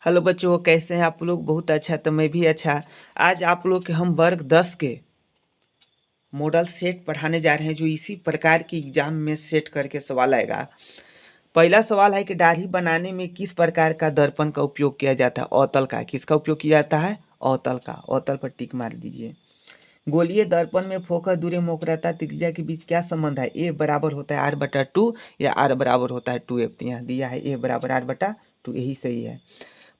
Hello बच्चों, कैसे हैं आप लोग? बहुत अच्छा, तो मैं भी अच्छा। आज आप लोग के हम वर्ग 10 के मॉडल सेट पढ़ाने जा रहे हैं, जो इसी प्रकार की एग्जाम में सेट करके सवाल आएगा। पहला सवाल है कि दाढ़ी बनाने में किस प्रकार का दर्पण का उपयोग किया जाता है? अवतल का। किसका उपयोग किया जाता है? अवतल का। अवतल पर टिक मार दीजिए। गोलीय दर्पण में फोकस दूरी वक्रता त्रिज्या के बीच क्या संबंध है? ए बराबर होता है r/2 या r बराबर होता है 2f। यहाँ दिया है ए बराबर r/2, यही सही है।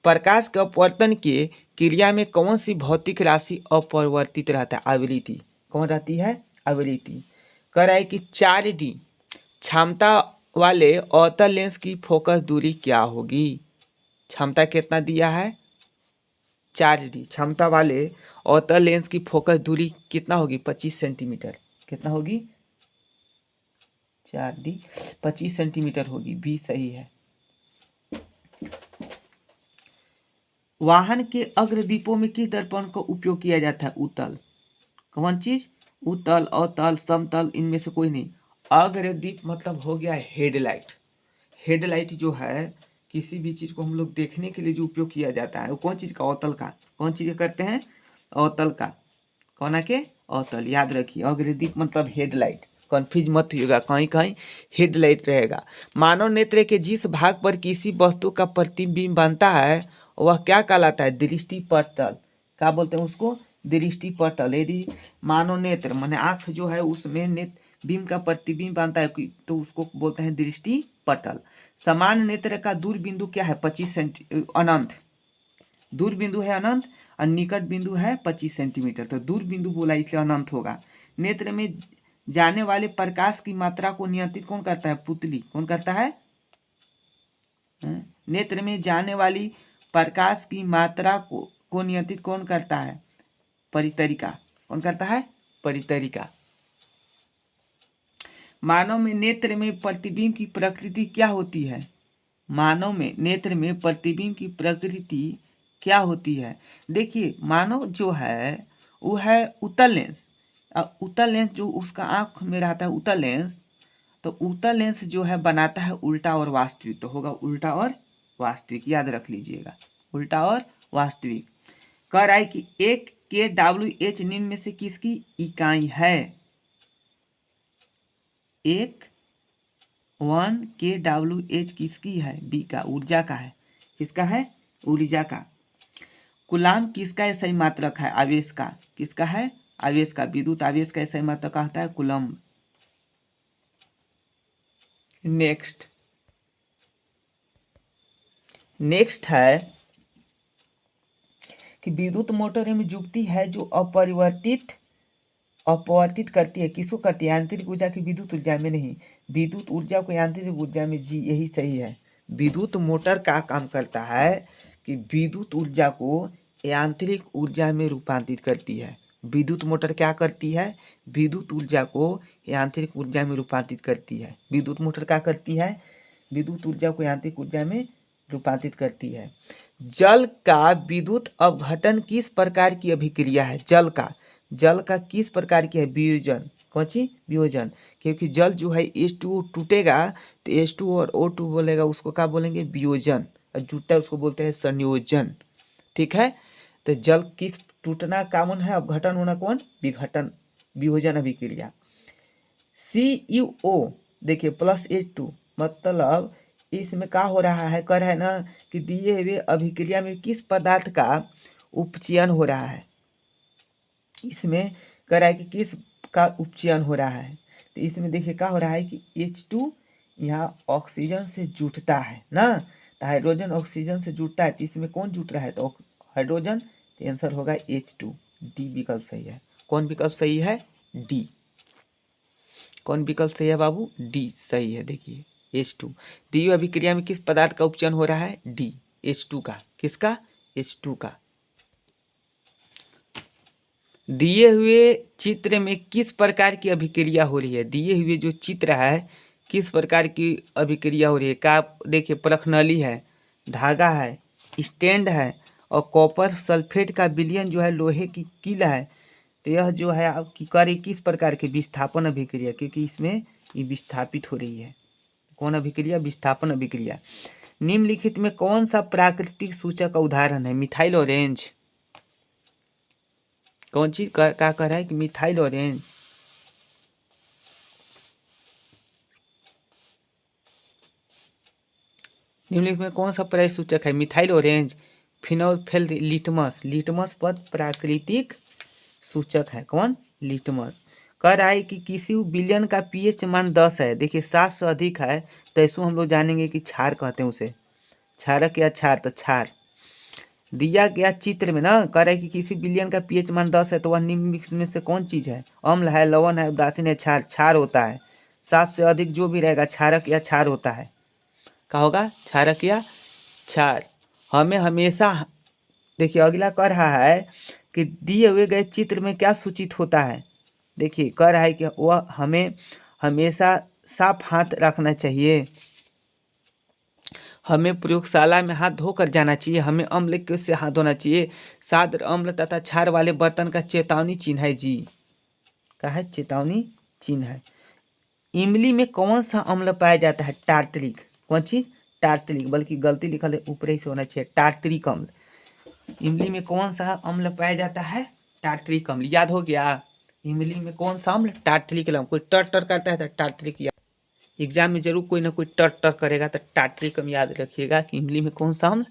प्रकाश के अपवर्तन की क्रिया में कौन सी भौतिक राशि अपरिवर्तित रहता है? एबिलिटी। कौन रहती है? एबिलिटी। कह रहा है कि 4D क्षमता वाले अवतल लेंस की फोकस दूरी क्या होगी? क्षमता कितना दिया है? 4D क्षमता वाले अवतल लेंस की फोकस दूरी कितना होगी? 25 सेंटीमीटर। कितना होगी? 4D 25 सेंटीमीटर होगी। बी सही है। वाहन के अग्रदीपों में किस दर्पण का उपयोग किया जाता है? उत्तल। कौन चीज? उत्तल, अवतल, समतल, इनमें से कोई नहीं। अग्रदीप मतलब हो गया हेडलाइट। हेडलाइट जो है किसी भी चीज को हम लोग देखने के लिए जो उपयोग किया जाता है वो कौन चीज का? अवतल का। कौन चीज करते हैं? अवतल का। कौन के? अवतल। याद रखिए, अग्रदीप मतलब हेडलाइट। कंफ्यूज मत होइएगा, कहीं कहीं हेडलाइट रहेगा। मानव नेत्र के जिस भाग पर किसी वस्तु का प्रतिबिंब बनता है वह क्या कहलाता है? दृष्टि पटल। क्या बोलते हैं उसको? दृष्टि पटल। यदि मानव नेत्र माने आंख जो है उसमें नेत्र बिंब का प्रतिबिंब बनता है तो उसको बोलते हैं दृष्टि पटल। समान नेत्र का दूर बिंदु क्या है? 25 सेंटी अनंत। दूर बिंदु है अनंत और निकट बिंदु है 25 सेंटीमीटर। तो दूर बिंदु बोला इसलिए अनंत होगा। नेत्र में जाने वाले प्रकाश की मात्रा को नियंत्रित कौन करता है? पुतली। कौन करता है? नेत्र में जाने वाली प्रकाश की मात्रा को नियंत्रित कौन करता है? परितरिका। कौन करता है? परितरिका। मानव में नेत्र में प्रतिबिंब की प्रकृति क्या होती है? मानव में नेत्र में प्रतिबिंब की प्रकृति क्या होती है? देखिए, मानव जो है वो है उत्तल लेंस। अब उत्तल लेंस जो उसका आंख में रहता है उत्तल लेंस, तो उत्तल लेंस जो है बनाता है उल्टा और वास्तविक। तो होगा उल्टा और वास्तविक, याद रख लीजिएगा। उल्टा और वास्तविक। कह रहा है कि एक kWh निम्न में से किसकी इकाई है? एक 1 kWh किसकी है? बी का, ऊर्जा का है। किसका है? ऊर्जा का। कूलाम किसका SI मात्रक है? आवेश का। किसका है? आवेश का। विद्युत आवेश का SI मात्रक का होता है कूलम्ब। नेक्स्ट है कि विद्युत मोटर में जुगती है जो अपवर्तित करती है। किसको करती है? यांत्रिक ऊर्जा की विद्युत ऊर्जा में नहीं। विद्युत ऊर्जा को यांत्रिक ऊर्जा में। जी यही सही है। विद्युत मोटर का काम करता है कि विद्युत ऊर्जा को यांत्रिक ऊर्जा में रूपांतरित करती है। विद्युत मोटर क्या करती है? विद्युत ऊर्जा को यांत्रिक ऊर्जा में रूपांतरित करती है। विद्युत मोटर क्या करती है? विद्युत ऊर्जा को यांत्रिक ऊर्जा में रूपांतरित करती है। जल का विद्युत अपघटन किस प्रकार की अभिक्रिया है? जल का किस प्रकार की है? वियोजन। कौन सी? वियोजन। क्योंकि जल जो है H2O टूटेगा तो H2 और O2 बोलेगा, उसको क्या बोलेंगे? वियोजन। और जुटता है उसको बोलते हैं संयोजन। ठीक है। तो जल किस टूटना कौन है? अपघटन होना कौन? विघटन। वियोजन अभिक्रिया। CuO देखिए +H2 मतलब इसमें क्या हो रहा है? कह रहा है ना कि दिए हुए अभिक्रिया में किस पदार्थ का उपचयन हो रहा है? इसमें कह रहा है कि किस का उपचयन हो रहा है। तो इसमें देखिए क्या हो रहा है कि H2 यहाँ ऑक्सीजन से जुटता है ना, तो हाइड्रोजन ऑक्सीजन से जुटता है। तो इसमें कौन जुट रहा है? तो हाइड्रोजन। तो आंसर होगा H2। डी विकल्प सही है। कौन विकल्प सही है? डी। कौन विकल्प सही है बाबू? डी सही है। देखिए H2 दी हुई अभिक्रिया में किस पदार्थ का उपचयन हो रहा है? डी, H2 का। किसका? H2 का। दिए हुए चित्र में किस प्रकार की अभिक्रिया हो रही है? दिए हुए जो चित्र है किस प्रकार की अभिक्रिया हो रही है? का देखिए प्रखनली है, धागा है, स्टैंड है और कॉपर सल्फेट का विलयन जो है लोहे की कील है। तो यह जो है आपकी कार्य किस प्रकार की? विस्थापन अभिक्रिया, क्योंकि इसमें ये विस्थापित हो रही है। कौन अभिक्रिया? विस्थापन अभिक्रिया। निम्नलिखित में कौन सा प्राकृतिक सूचक का उदाहरण है? Methyl orange. कौन चीज क्या कह रहा है कि मिथाइल ऑरेंज? निम्नलिखित में कौन सा प्राकृतिक सूचक है? Methyl orange, phenolphthalein, litmus. Litmus पद प्राकृतिक सूचक है। कौन? लिटमस। कह रहा है कि किसी विलयन का पीएच मान 10 है। देखिए 7 से अधिक है तो ऐसो हम लोग जानेंगे कि क्षार कहते हैं उसे। क्षारक या क्षार, तो क्षार दिया गया चित्र में ना। कह रहा है कि किसी विलयन का पीएच मान 10 है तो वह निम्न में से कौन चीज है? अम्ल है, लवण है, उदासीन है, क्षार। क्षार होता है। 7 से अधिक जो भी रहेगा क्षारक या क्षार होता है। क्या होगा? क्षारक या क्षार। हमें हमेशा देखिए अगला कह रहा है कि दिए हुए गए चित्र में क्या सूचित होता है? देखिए कह रहा है कि वह हमें हमेशा साफ हाथ रखना चाहिए, हमें प्रयोगशाला में हाथ धोकर जाना चाहिए, हमें अम्ल के से हाथ धोना चाहिए। साद्र, अम्ल तथा क्षार वाले बर्तन का चेतावनी चिन्ह है जी। क्या है? चेतावनी चिन्ह है। इमली में कौन सा अम्ल पाया जाता है? टार्टरिक। कौन चीज? टार्टरिक। बल्कि गलती लिखल है, ऊपर ही से होना चाहिए, टार्टरिक अम्ल। इमली में कौन सा अम्ल पाया जाता है? टार्टरिक अम्ल। याद हो गया? इमली में कौन सा अम्ल? टार्टरिक अम्ल। कोई टर टर करता है तो टार्टरिक। एग्जाम में जरूर कोई ना कोई टर टर करेगा तो टार्टरिक अम्ल याद रखिएगा कि इमली में कौन सा अम्ल?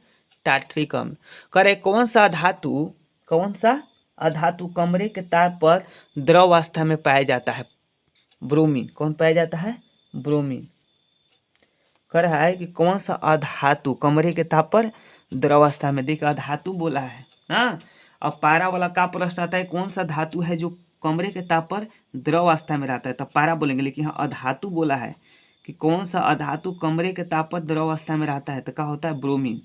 टार्टरिक अम्ल। करे कौन सा धातु, कौन सा अधातु कमरे के तार पर द्रव अवस्था में पाया जाता है? ब्रोमीन। कौन पाया जाता है? ब्रोमीन। कह रहा है कि कौन सा अधातु कमरे के ताप पर द्रवावस्था में। देखिए अधातु बोला है ना। अब पारा वाला का प्रश्न आता है कौन सा धातु है जो कमरे के ताप पर द्रवावस्था में रहता है, तब पारा बोलेंगे। लेकिन यहाँ अधातु बोला है कि कौन सा अधातु कमरे के ताप पर द्रवावस्था में रहता है, तो क्या होता है? ब्रोमीन।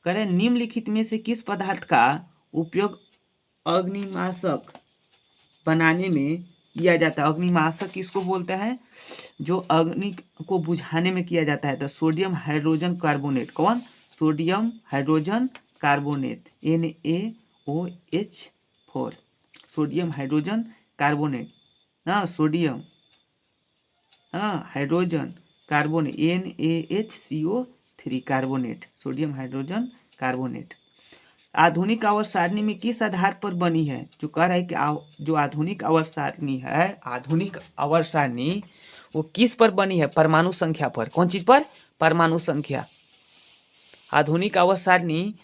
कह रहे निम्नलिखित में से किस पदार्थ का उपयोग अग्निमाशक बनाने में किया जाता है? अग्निमाशक किसको बोलते हैं? जो अग्नि को बुझाने में किया जाता है। तो सोडियम हाइड्रोजन कार्बोनेट। कौन? Sodium hydrogen carbonate, NaOH4। Sodium hydrogen carbonate, हाँ सोडियम, हाँ hydrogen carbonate, NaHCO3 carbonate, sodium hydrogen carbonate. आधुनिक आवर्त सारणी में किस आधार पर बनी है? जो कह रहा है कि जो आधुनिक आवर्त सारणी है, आधुनिक आवर्त सारणी वो किस पर बनी है? परमाणु संख्या पर। कौन चीज पर? परमाणु संख्या। आधुनिक आवर्त सारणी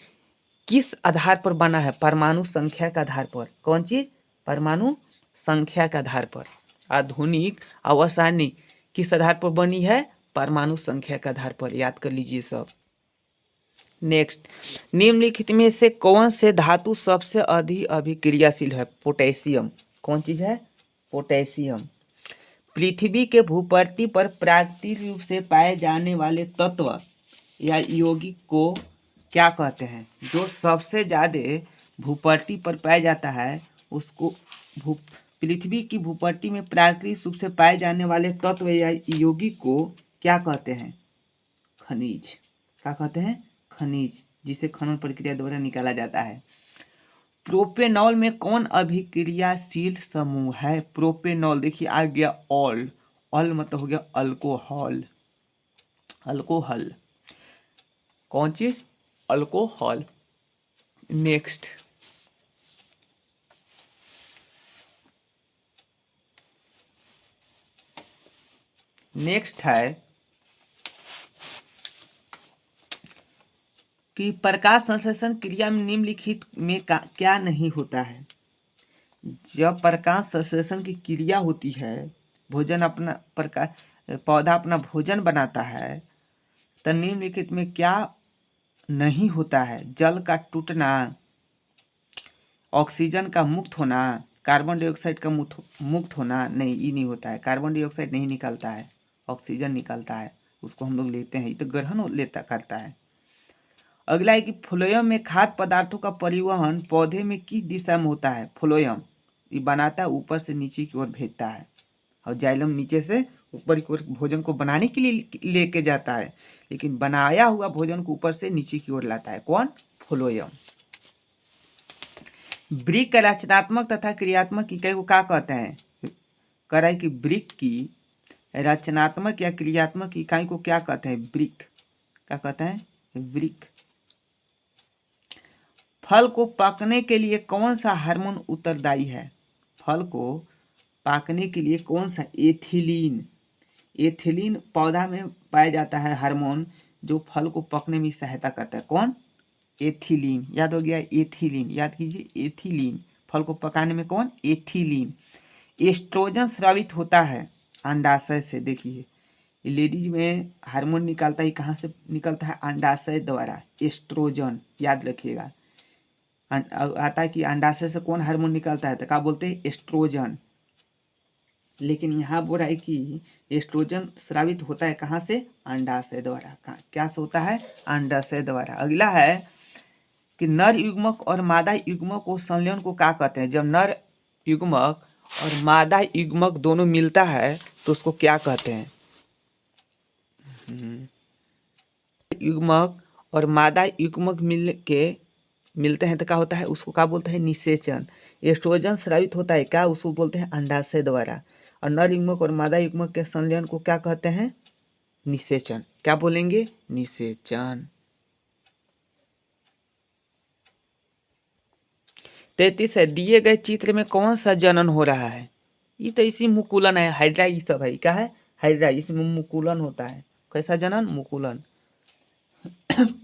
किस आधार पर बना है? परमाणु संख्या के आधार पर। कौन चीज? परमाणु संख्या के आधार पर। आधुनिक आवर्त सारणी किस आधार पर बनी है? परमाणु संख्या के आधार पर। याद कर लीजिए सब। नेक्स्ट, निम्नलिखित में से कौन से धातु सबसे अधिक अभिक्रियाशील है? पोटेशियम। कौन चीज है? पोटेशियम। पृथ्वी के भूपृष्ठ पर प्राकृतिक रूप से पाए जाने वाले तत्व या यौगिक को क्या कहते हैं? जो सबसे ज्यादा भूपृष्ठ पर पाया जाता है उसको पृथ्वी की भूपृष्ठ में प्राकृतिक रूप से पाए जाने वाले तत्व या यौगिक को क्या कहते हैं? खनिज। क्या कहते हैं? खनिज, जिसे खनन प्रक्रिया द्वारा निकाला जाता है। प्रोपेनॉल में कौन अभिक्रियाशील समूह है? प्रोपेनॉल। देखिए आ गया ऑल, ऑल मतलब हो गया अल्कोहल। अल्कोहल कौन चीज? अल्कोहल। नेक्स्ट, नेक्स्ट है कि प्रकाश संश्लेषण क्रिया में निम्नलिखित में क्या नहीं होता है? जब प्रकाश संश्लेषण की क्रिया होती है, भोजन अपना प्रकाश पौधा अपना भोजन बनाता है, तो निम्नलिखित में क्या नहीं होता है? जल का टूटना, ऑक्सीजन का मुक्त होना, कार्बन डाइऑक्साइड का मुक्त होना। नहीं, ये नहीं होता है। कार्बन डाइऑक्साइड नहीं निकलता है, ऑक्सीजन निकलता है, उसको हम लोग लेते हैं। ये तो ग्रहण लेता करता है। अगला है कि फ्लोएम में खाद्य पदार्थों का परिवहन पौधे में किस दिशा में होता है? फ्लोएम ये बनाता है, ऊपर से नीचे की ओर भेजता है, और जाइलम नीचे से ऊपर की ओर भोजन को बनाने के लिए लेके जाता है, लेकिन बनाया हुआ भोजन को ऊपर से नीचे की ओर लाता है। कौन? फ्लोएम। ब्रिक का रचनात्मक तथा क्रियात्मक इकाई को क्या कहते हैं? कह रहा है कि ब्रिक की रचनात्मक या क्रियात्मक इकाई को क्या कहते हैं? ब्रिक क्या कहते हैं? वृक्क। फल को पकने के लिए कौन सा हार्मोन उत्तरदायी है? फल को पकने के लिए कौन सा? एथिलीन। एथिलीन पौधा में पाया जाता है हार्मोन जो फल को पकने में सहायता करता है। कौन? एथिलीन। याद हो गया? एथिलीन याद कीजिए, एथिलीन। फल को पकाने में कौन? एथिलीन। एस्ट्रोजन स्रावित होता है अंडाशय से। देखिए लेडीज में हार्मोन निकलता है, कहाँ से निकलता है? अंडाशय द्वारा। एस्ट्रोजन याद रखिएगा। आता है कि अंडाशय से कौन हार्मोन निकलता है, तो क्या बोलते हैं? एस्ट्रोजन। लेकिन यहाँ बोल रहा है कि एस्ट्रोजन स्रावित होता है कहाँ से? अंडाशय द्वारा। क्या से होता है? अंडाशय द्वारा। अगला है कि नर युग्मक और मादा युग्मक को संलयन को क्या कहते हैं? जब नर युग्मक और मादा युग्मक दोनों मिलता है तो उसको क्या कहते हैं? युग्मक और मादा युग्मक मिलते हैं तो क्या होता है? उसको क्या बोलते हैं? निषेचन। एस्ट्रोजन स्रावित होता है, क्या? उसको बोलते हैं अंडाशय द्वारा। और नर युग्मक और मादा युग्मक के संलयन को क्या कहते हैं? निषेचन। क्या बोलेंगे? निषेचन। 33 है, दिए गए चित्र में कौन सा जनन हो रहा है? ये तो इसी मुकुलन है, हाइड्रा ये सब है। क्या है? हाइड्रा। इसमें मुकुलन होता है। कैसा जनन? मुकुलन।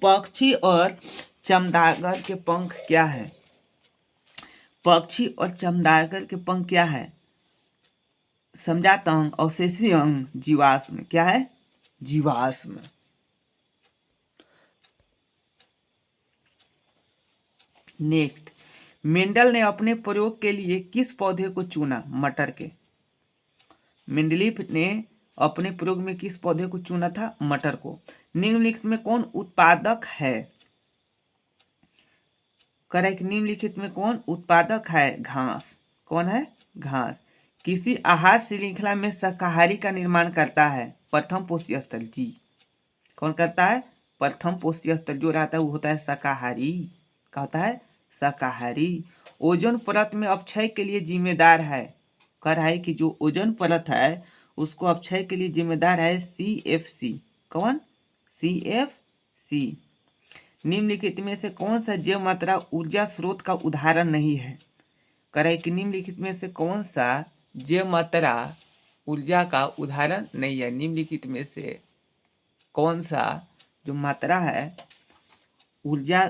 पक्षी और चमगादड़ के पंख क्या है? पक्षी और चमगादड़ के पंख क्या है? समजात अंग, अवशेषी अंग, जीवाश्म। क्या है? जीवाश्म। नेक्स्ट, मेंडल ने अपने प्रयोग के लिए किस पौधे को चुना? मटर के। मेंडलीफ ने अपने प्रयोग में किस पौधे को चुना था? मटर को। निम्नलिखित में कौन उत्पादक है? करेक्ट। निम्नलिखित में कौन उत्पादक है? घास। कौन है? घास। किसी आहार श्रृंखला में शाकाहारी का निर्माण करता है? प्रथम पोषी स्थल। जी। कौन करता है? प्रथम पोषी स्थल जो रहता है वो होता है शाकाहारी। क्या होता है? शाकाहारी। ओजोन परत में अपक्षय के लिए जिम्मेदार है। कह रहा है कि जो ओजोन परत है उसको अपक्षय के लिए जिम्मेदार है CFC। कौन? CFC। निम्नलिखित में से कौन सा जैव मात्रा ऊर्जा स्रोत का उदाहरण नहीं है? कह रहा है कि निम्नलिखित में से कौन सा जैव मात्रा ऊर्जा का उदाहरण नहीं है? निम्नलिखित में से कौन सा जो मात्रा है ऊर्जा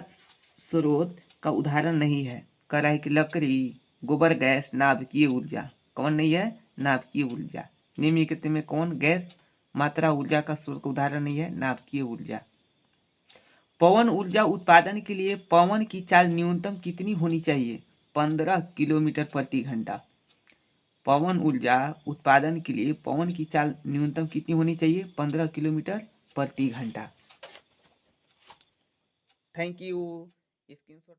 स्रोत का उदाहरण नहीं है? कह रहा है कि लकड़ी, गोबर गैस, नाभिकीय ऊर्जा। कौन नहीं है? नाभिकीय ऊर्जा। निम्नलिखित में कौन गैस मात्रा ऊर्जा का स्रोत का उदाहरण नहीं है? नाभिकीय ऊर्जा। पवन ऊर्जा उत्पादन के लिए पवन की चाल न्यूनतम कितनी होनी चाहिए? 15 किलोमीटर प्रति घंटा। पवन ऊर्जा उत्पादन के लिए पवन की चाल न्यूनतम कितनी होनी चाहिए? 15 किलोमीटर प्रति घंटा। Thank you. स्क्रीनशॉट